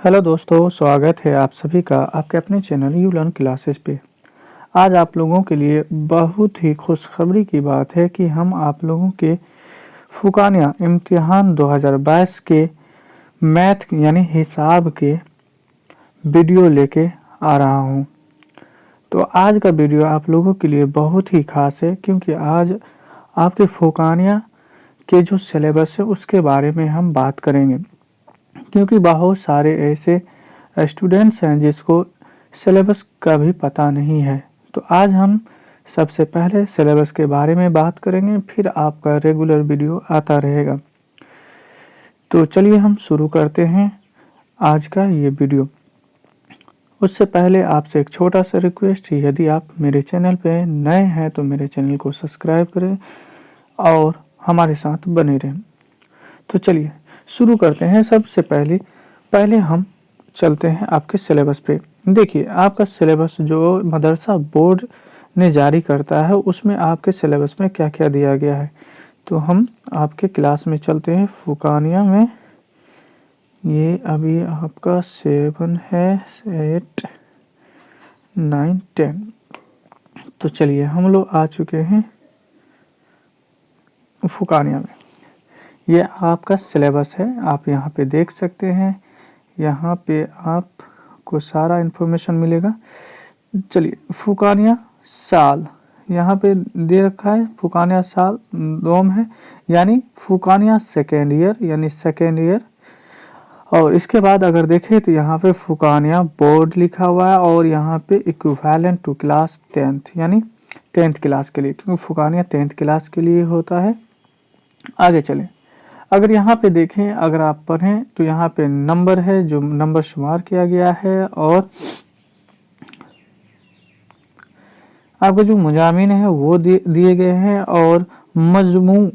Hello दोस्तों, स्वागत है आप सभी का आपके अपने चैनल यू लर्न क्लासेस पे। आज आप लोगों के लिए बहुत ही खुशखबरी की बात है कि हम आप लोगों के फुकानिया इम्तिहान 2022 के मैथ यानी हिसाब के वीडियो लेके आ रहा हूँ। तो आज का वीडियो आप लोगों के लिए बहुत ही खास है, क्योंकि आज आपके फुकानिया के जो सिलेबस है उसके बारे में हम बात करेंगे। क्योंकि बहुत सारे ऐसे स्टूडेंट्स हैं जिसको सिलेबस का भी पता नहीं है। तो आज हम सबसे पहले सिलेबस के बारे में बात करेंगे, फिर आपका रेगुलर वीडियो आता रहेगा। तो चलिए हम शुरू करते हैं आज का ये वीडियो। उससे पहले आपसे एक छोटा सा रिक्वेस्ट है, यदि आप मेरे चैनल पे नए हैं तो मेरे चैनल को सब्सक्राइब करें और हमारे साथ बने रहें। तो चलिए शुरू करते हैं। सबसे पहले हम चलते हैं आपके सिलेबस पे। देखिए, आपका सिलेबस जो मदरसा बोर्ड ने जारी करता है उसमें आपके सिलेबस में क्या क्या दिया गया है। तो हम आपके क्लास में चलते हैं। फुकानिया में ये अभी आपका 7 है, 8, 9, 10। तो चलिए हम लोग आ चुके हैं फुकानिया में। ये आपका सिलेबस है, आप यहाँ पे देख सकते हैं। यहाँ पे आपको सारा इन्फॉर्मेशन मिलेगा। चलिए, फुकानिया साल यहाँ पे दे रखा है। फुकानिया साल दोम है, यानी फुकानिया सेकेंड ईयर यानी सेकेंड ईयर। और इसके बाद अगर देखें तो यहाँ पे फुकानिया बोर्ड लिखा हुआ है और यहाँ पे इक्विवेलेंट टू क्लास 10th यानी 10th क्लास के लिए, क्योंकि फुकानिया 10th क्लास के लिए होता है। आगे चलें, अगर यहाँ पे देखें, अगर आप पढ़ें तो यहाँ पे नंबर है, जो नंबर शुमार किया गया है। और आपके जो मुजामिन है वो दिए गए हैं, और मजमू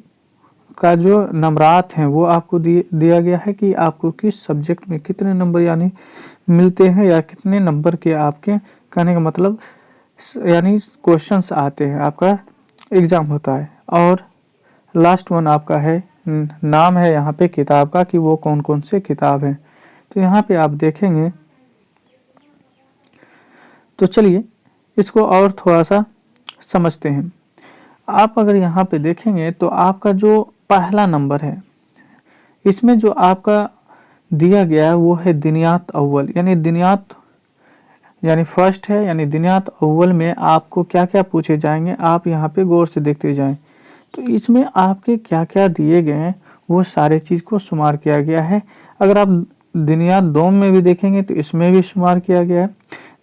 का जो नंबरात हैं वो आपको दिया गया है कि आपको किस सब्जेक्ट में कितने नंबर यानी मिलते हैं, या कितने नंबर के आपके कहने का मतलब यानी क्वेश्चंस आते हैं, आपका एग्ज़ाम होता है। और लास्ट वन आपका है नाम है यहाँ पे किताब का कि वो कौन कौन से किताब हैं। तो यहाँ पे आप देखेंगे। तो चलिए इसको और थोड़ा सा समझते हैं। आप अगर यहाँ पे देखेंगे तो आपका जो पहला नंबर है, इसमें जो आपका दिया गया है वो है दिनियात अव्वल, यानी दिनियात यानी फर्स्ट है, यानी दिनियात अव्वल में आपको क्या क्या पूछे जाएंगे, आप यहाँ पे गौर से देखते जाएं। तो इसमें आपके क्या क्या दिए गए हैं वो सारे चीज़ को शुमार किया गया है। अगर आप दिनियात दोम में भी देखेंगे तो इसमें भी शुमार किया गया है।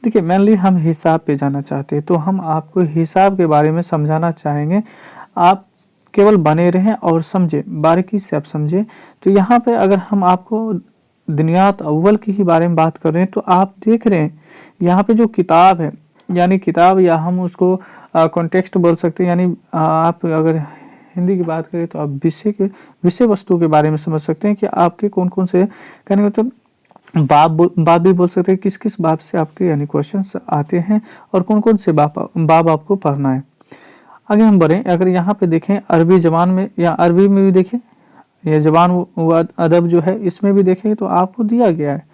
देखिए, मेनली हम हिसाब पे जाना चाहते हैं, तो हम आपको हिसाब के बारे में समझाना चाहेंगे। आप केवल बने रहें और समझें, बारीकी से आप समझें। तो यहाँ पे अगर हम आपको दिनियात अव्वल की ही बारे में बात कर रहे हैं, तो आप देख रहे हैं यहाँ पे जो किताब है, यानी किताब या हम उसको कॉन्टेक्स्ट बोल सकते हैं। यानी आप अगर हिंदी की बात करें तो आप विषय वस्तु के बारे में समझ सकते हैं कि आपके कौन कौन से कहने का मतलब बाब भी बोल सकते हैं, किस किस बाब से आपके यानी क्वेश्चंस आते हैं और कौन कौन से बाब आपको पढ़ना है। आगे हम बढ़ें, अगर यहाँ पे देखें अरबी जबान में या अरबी में भी देखें, ये जबान व अदब जो है इसमें भी देखें तो आपको दिया गया है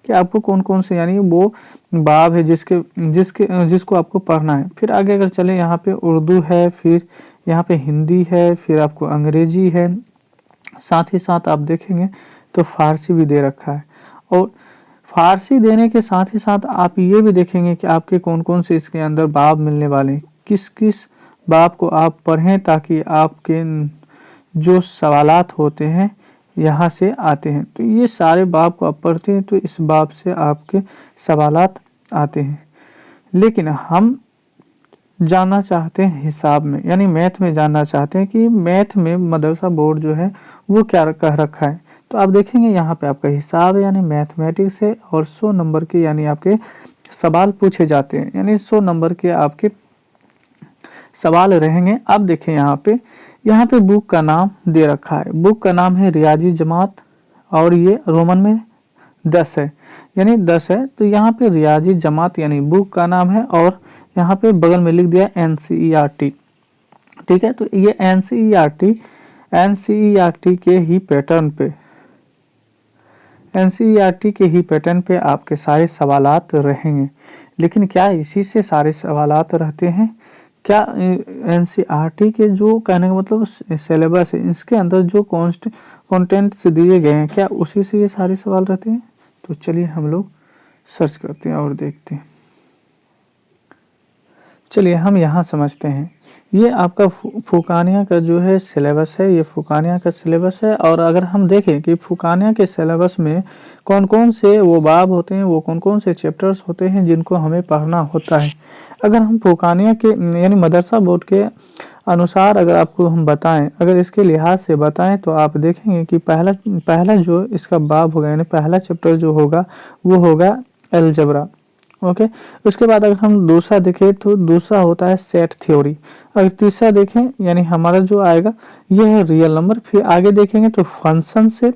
कि आपको कौन कौन से यानी वो बाब है जिसको आपको पढ़ना है। फिर आगे अगर चले, यहाँ पे उर्दू है, फिर यहाँ पे हिंदी है, फिर आपको अंग्रेजी है, साथ ही साथ आप देखेंगे तो फारसी भी दे रखा है। और फारसी देने के साथ ही साथ आप ये भी देखेंगे कि आपके कौन कौन से इसके अंदर बाब मिलने वाले हैं, किस किस बाब को आप पढ़ें ताकि आपके जो सवालात होते हैं यहाँ से आते हैं। तो ये सारे बाब को आप पढ़ते हैं तो इस बाब से आपके सवालात आते हैं। लेकिन हम जानना चाहते हैं हिसाब में, यानी मैथ में जानना चाहते हैं कि मैथ में मदरसा बोर्ड जो है वो क्या कह रखा है। तो आप देखेंगे यहाँ पे आपका हिसाब है, यानी मैथमेटिक्स है, और 100 नंबर के यानी आपके सवाल पूछे जाते हैं, यानी 100 नंबर के आपके सवाल रहेंगे। अब देखें यहाँ पे बुक का नाम दे रखा है। बुक का नाम है रियाजी जमात, और ये रोमन में 10 है, यानी 10 है। तो यहाँ पे रियाजी जमात यानी बुक का नाम है, और यहाँ पे बगल में लिख दिया NCERT। ठीक है, तो ये NCERT के ही पैटर्न पे एनसीईआरटी के ही पैटर्न पे आपके सारे सवालात रहेंगे। लेकिन क्या इसी से सारे सवालात रहते हैं? क्या एनसीईआरटी के जो कहने का मतलब सिलेबस है, इसके अंदर जो कंटेंट्स दिए गए हैं, क्या उसी से ये सारे सवाल रहते हैं? तो चलिए हम लोग सर्च करते हैं और देखते हैं। चलिए हम यहाँ समझते हैं। ये आपका फुकानिया का जो है सिलेबस है, ये फुकानिया का सिलेबस है। और अगर हम देखें कि फुकानिया के सिलेबस में कौन कौन से वो बाब होते हैं, वो कौन कौन से चैप्टर्स होते हैं जिनको हमें पढ़ना होता है। अगर हम फुकानिया के यानी मदरसा बोर्ड के अनुसार अगर आपको हम बताएं, अगर इसके लिहाज से बताएं, तो आप देखेंगे कि पहला जो इसका बाब होगा यानी पहला चैप्टर जो होगा वो होगा अलजेब्रा। ओके, उसके बाद अगर हम दूसरा देखें तो दूसरा होता है सेट थ्योरी। अगर तीसरा देखें यानी हमारा जो आएगा ये है रियल नंबर। फिर आगे देखेंगे तो फंक्शन से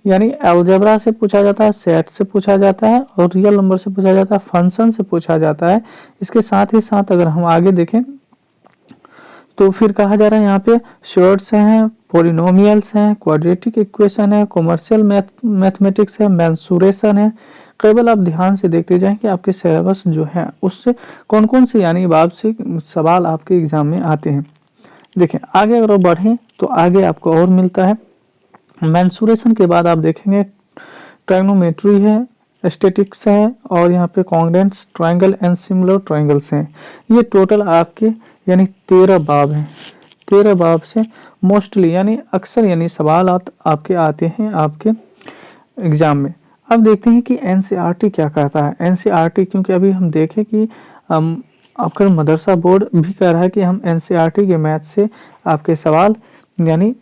यानी अलजेब्रा से पूछा जाता है, सेट से पूछा जाता है और रियल नंबर से पूछा जाता है, फंक्शन से पूछा जाता है। इसके साथ ही साथ अगर हम आगे देखें तो फिर कहा जा रहा है यहाँ पे शॉर्ट्स हैं, पॉलिनोमियल्स हैं, क्वाड्रेटिक इक्वेशन है, कॉमर्शियल मैथमेटिक्स है, मेंसुरेशन है। केवल आप ध्यान से देखते जाएं कि आपके सिलेबस जो है उससे कौन कौन से यानी बाब से सवाल आपके एग्जाम में आते हैं। देखें आगे अगर बढ़ें तो आगे आपको और मिलता है। मेंसुरेशन के बाद आप देखेंगे ट्राइगोनोमेट्री है, स्टैटिक्स है और यहाँ पे congruents triangle and similar triangles हैं। ये टोटल आपके यानी 13 बाब हैं। 13 बाब से मोस्टली यानी अक्सर यानी सवाल आपके आते हैं आपके एग्जाम में। अब देखते हैं कि एनसीईआरटी क्या कहता है। एनसीईआरटी क्योंकि अभी हम देखें कि आपका मदरसा बोर्ड भी कह रहा है कि हम एनसीईआरटी के मैथ से आपके सवाल यानी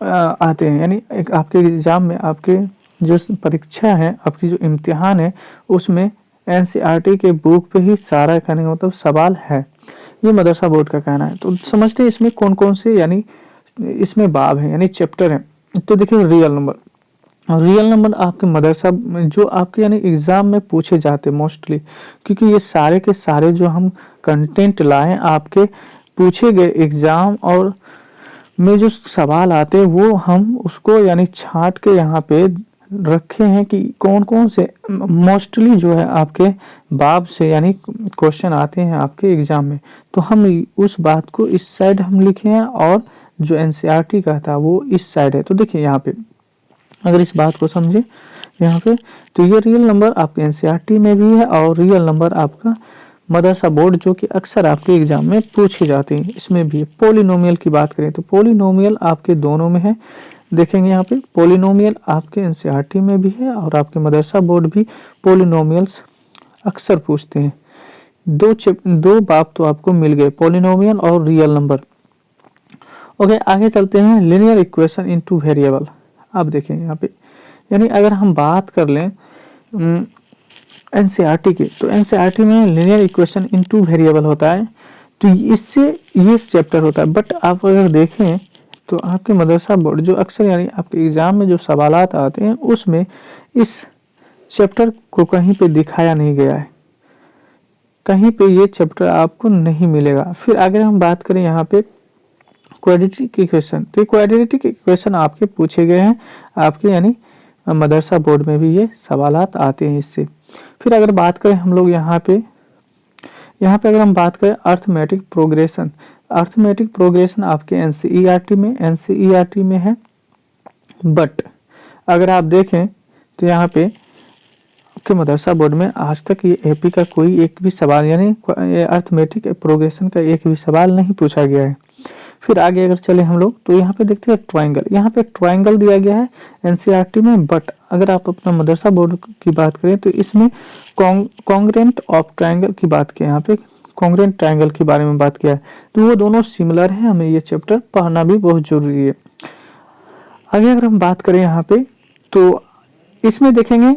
आते हैं, यानी एक आपके एग्जाम में आपके जो परीक्षा है, आपकी जो इम्तिहान है, उसमें एनसीईआरटी के बुक पे ही सारा कहने का मतलब सवाल है। ये मदरसा बोर्ड का कहना है। तो समझते हैं इसमें कौन कौन से यानी इसमें बाब है यानी चैप्टर है। तो देखिए रियल नंबर आपके मदरसा जो आपके यानी एग्जाम में पूछे जाते हैं मोस्टली, क्योंकि ये सारे के सारे जो हम कंटेंट लाएं आपके पूछे गए एग्जाम और में जो सवाल आते हैं वो हम उसको यानी छांट के यहाँ पे रखे हैं कि कौन कौन से मोस्टली जो है आपके बाब से यानी क्वेश्चन आते हैं आपके एग्जाम में। तो हम उस बात को इस साइड हम लिखे हैं और जो एनसीईआरटी का था वो इस साइड है। तो देखिए यहाँ पे अगर इस बात को समझे यहाँ पे तो ये रियल नंबर आपके एनसीईआरटी में भी है और रियल नंबर आपका मदरसा बोर्ड जो कि अक्सर आपके एग्जाम में पूछे जाते हैं इसमें भी। पॉलिनोमियल की बात करें तो पॉलिनोमियल आपके दोनों में है। देखेंगे यहाँ पे पॉलिनोमियल आपके एनसीईआरटी में भी है और आपके मदरसा बोर्ड भी पॉलिनोमियल्स अक्सर पूछते हैं। दो बाब तो आपको मिल गए, पॉलिनोमियल और रियल नंबर। ओके, आगे चलते हैं लीनियर इक्वेशन इनटू वेरिएबल। आप देखें यहाँ पे यानी अगर हम बात कर लें एनसीईआरटी की, तो एनसीईआरटी में लीनियर इक्वेशन इनटू वेरिएबल होता है। तो इससे ये चैप्टर होता है। बट आप अगर देखें तो आपके मदरसा बोर्ड जो अक्सर यानी आपके एग्जाम में जो सवालात आते हैं उसमें इस चैप्टर को कहीं पे दिखाया नहीं गया है, कहीं पे ये चैप्टर आपको नहीं मिलेगा। फिर अगर हम बात करें यहाँ पे क्वाड्रेटिक इक्वेशन, तो क्वाड्रेटिक इक्वेशन आपके पूछे गए हैं आपके यानी मदरसा बोर्ड में भी ये सवालात आते हैं इससे। फिर अगर बात करें हम लोग यहाँ पे अगर हम बात करें अर्थमेटिक प्रोग्रेशन आपके एनसीईआरटी में है। बट अगर आप देखें तो यहाँ पे आपके मदरसा बोर्ड में आज तक ये एपी का कोई एक भी सवाल यानी अर्थमेटिक प्रोग्रेशन का एक भी सवाल नहीं पूछा गया है। फिर आगे अगर चले हम लोग तो यहाँ पे देखते हैं ट्रायंगल। यहाँ पे ट्रायंगल दिया गया है एनसीईआरटी में। बट अगर आप अपना मदरसा बोर्ड की बात करें तो इसमें कॉन्ग्रुएंट ऑफ ट्रायंगल की बात की, यहाँ पे कॉन्ग्रुएंट ट्रायंगल के बारे में बात किया है। तो वो दोनों सिमिलर है, हमें ये चैप्टर पढ़ना भी बहुत जरूरी है। आगे अगर हम बात करें यहाँ पे तो इसमें देखेंगे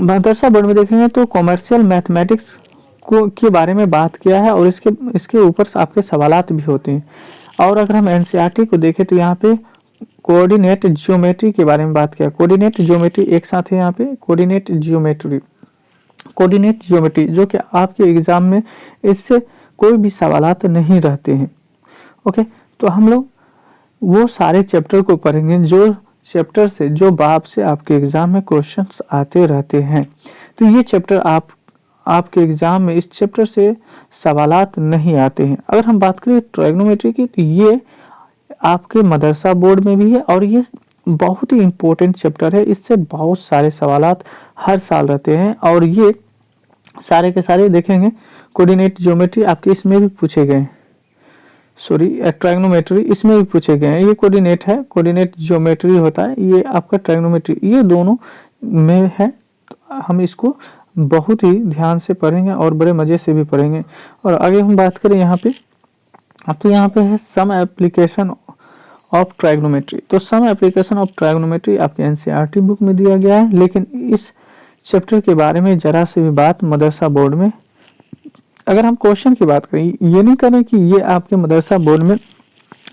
मदरसा बोर्ड में देखेंगे तो कॉमर्शियल मैथमेटिक्स के बारे में बात किया है और इसके ऊपर आपके सवालात भी होते हैं। और अगर हम एनसीईआरटी को देखें तो यहाँ पे कोऑर्डिनेट ज्योमेट्री के बारे में बात किया। कोऑर्डिनेट ज्योमेट्री एक साथ है यहाँ पे कोऑर्डिनेट ज्योमेट्री जो कि आपके एग्जाम में इससे कोई भी सवालात नहीं रहते हैं। ओके, तो हम लोग वो सारे चैप्टर को पढ़ेंगे जो चैप्टर से, जो बाब से आपके एग्जाम में क्वेश्चंस आते रहते हैं। तो ये चैप्टर आपके एग्जाम में इस चैप्टर से सवालात नहीं आते हैं। अगर हम बात करें ट्रायगोनोमेट्री की, तो ये आपके मदरसा बोर्ड में भी है और ये बहुत ही इम्पोर्टेंट चैप्टर है। इससे बहुत सारे सवालात हर साल रहते हैं और ये सारे के सारे देखेंगे कोऑर्डिनेट ज्योमेट्री आपके इसमें भी पूछे गए, सॉरी ट्रायगोनोमेट्री इसमें भी पूछे गए हैं। ये कोऑर्डिनेट है, कोऑर्डिनेट ज्योमेट्री होता है, ये आपका ट्रायगोनोमेट्री, ये दोनों में है। हम इसको बहुत ही ध्यान से पढ़ेंगे और बड़े मज़े से भी पढ़ेंगे। और आगे हम बात करें यहाँ पे, अब तो यहाँ पे है सम एप्लीकेशन ऑफ ट्रायगोनोमेट्री। तो सम एप्लीकेशन ऑफ ट्रायगोनोमेट्री आपके एनसीईआरटी बुक में दिया गया है, लेकिन इस चैप्टर के बारे में जरा सी भी बात मदरसा बोर्ड में, अगर हम क्वेश्चन की बात करें, ये नहीं करें कि ये आपके मदरसा बोर्ड में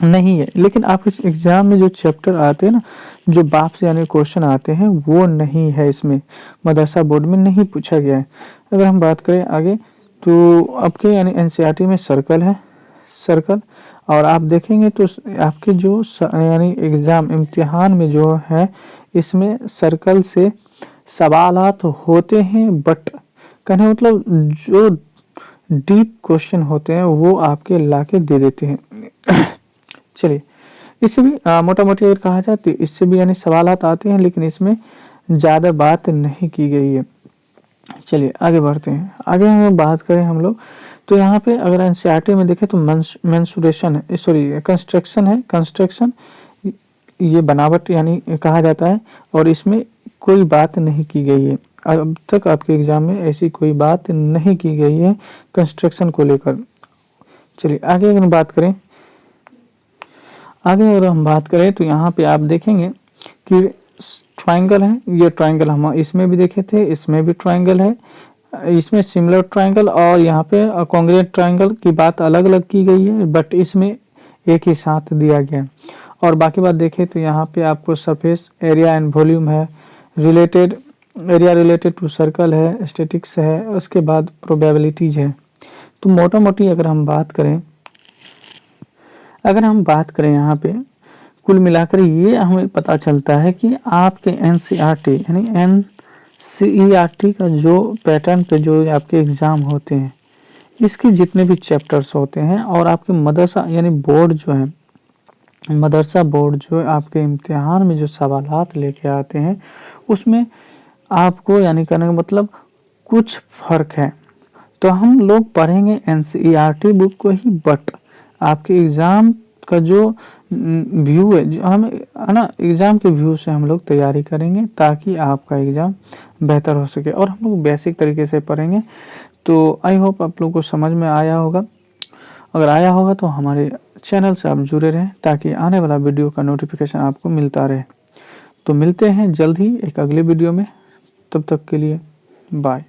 नहीं है, लेकिन आपके एग्जाम में जो चैप्टर आते हैं ना, जो बाप से यानी क्वेश्चन आते हैं, वो नहीं है इसमें, मदरसा बोर्ड में नहीं पूछा गया है। अगर हम बात करें आगे, तो आपके यानी एनसीईआरटी में सर्कल है, सर्कल, और आप देखेंगे तो आपके जो यानी एग्ज़ाम इम्तिहान में जो है, इसमें सर्कल से सवालात होते हैं, बट कहने मतलब जो डीप क्वेश्चन होते हैं वो आपके लाके दे देते हैं। चलिए, इससे भी मोटा मोटी अगर कहा जाए तो इससे भी यानी सवालात आते हैं, लेकिन इसमें ज़्यादा बात नहीं की गई है। चलिए आगे बढ़ते हैं। आगे हम बात करें हम लोग, तो यहाँ पे अगर एनसीईआरटी में देखें तो मेंसुरेशन है, सॉरी कंस्ट्रक्शन है, कंस्ट्रक्शन ये बनावट यानी कहा जाता है, और इसमें कोई बात नहीं की गई है। अब तक आपके एग्जाम में ऐसी कोई बात नहीं की गई है कंस्ट्रक्शन को लेकर। चलिए आगे अगर बात करें, आगे अगर हम बात करें तो यहाँ पे आप देखेंगे कि ट्रायंगल है, ये ट्रायंगल हम इसमें भी देखे थे, इसमें भी ट्रायंगल है, इसमें सिमिलर ट्रायंगल और यहाँ पे कॉन्ग्रुएंट ट्रायंगल की बात अलग अलग की गई है, बट इसमें एक ही साथ दिया गया। और बाकी बात देखें तो यहाँ पे आपको सरफेस एरिया एंड वॉल्यूम है, related area related to circle है, स्टैटिक्स है, उसके बाद प्रोबेबिलिटीज है। तो मोटा मोटी अगर हम बात करें, यहाँ पे कुल मिलाकर ये हमें पता चलता है कि आपके एनसीईआरटी यानी एनसीईआरटी का जो पैटर्न पे जो आपके एग्ज़ाम होते हैं, इसके जितने भी चैप्टर्स होते हैं, और आपके मदरसा यानी बोर्ड जो है, मदरसा बोर्ड जो आपके इम्तिहान में जो सवालात लेके आते हैं, उसमें आपको यानी कहने का मतलब कुछ फ़र्क है। तो हम लोग पढ़ेंगे एनसीईआरटी बुक को ही, बट आपके एग्ज़ाम का जो व्यू है, जो हम है ना, एग्ज़ाम के व्यू से हम लोग तैयारी करेंगे ताकि आपका एग्ज़ाम बेहतर हो सके। और हम लोग बेसिक तरीके से पढ़ेंगे। तो आई होप आप लोग को समझ में आया होगा। अगर आया होगा तो हमारे चैनल से आप जुड़े रहें ताकि आने वाला वीडियो का नोटिफिकेशन आपको मिलता रहे। तो मिलते हैं जल्द ही एक अगले वीडियो में, तब तक के लिए बाय।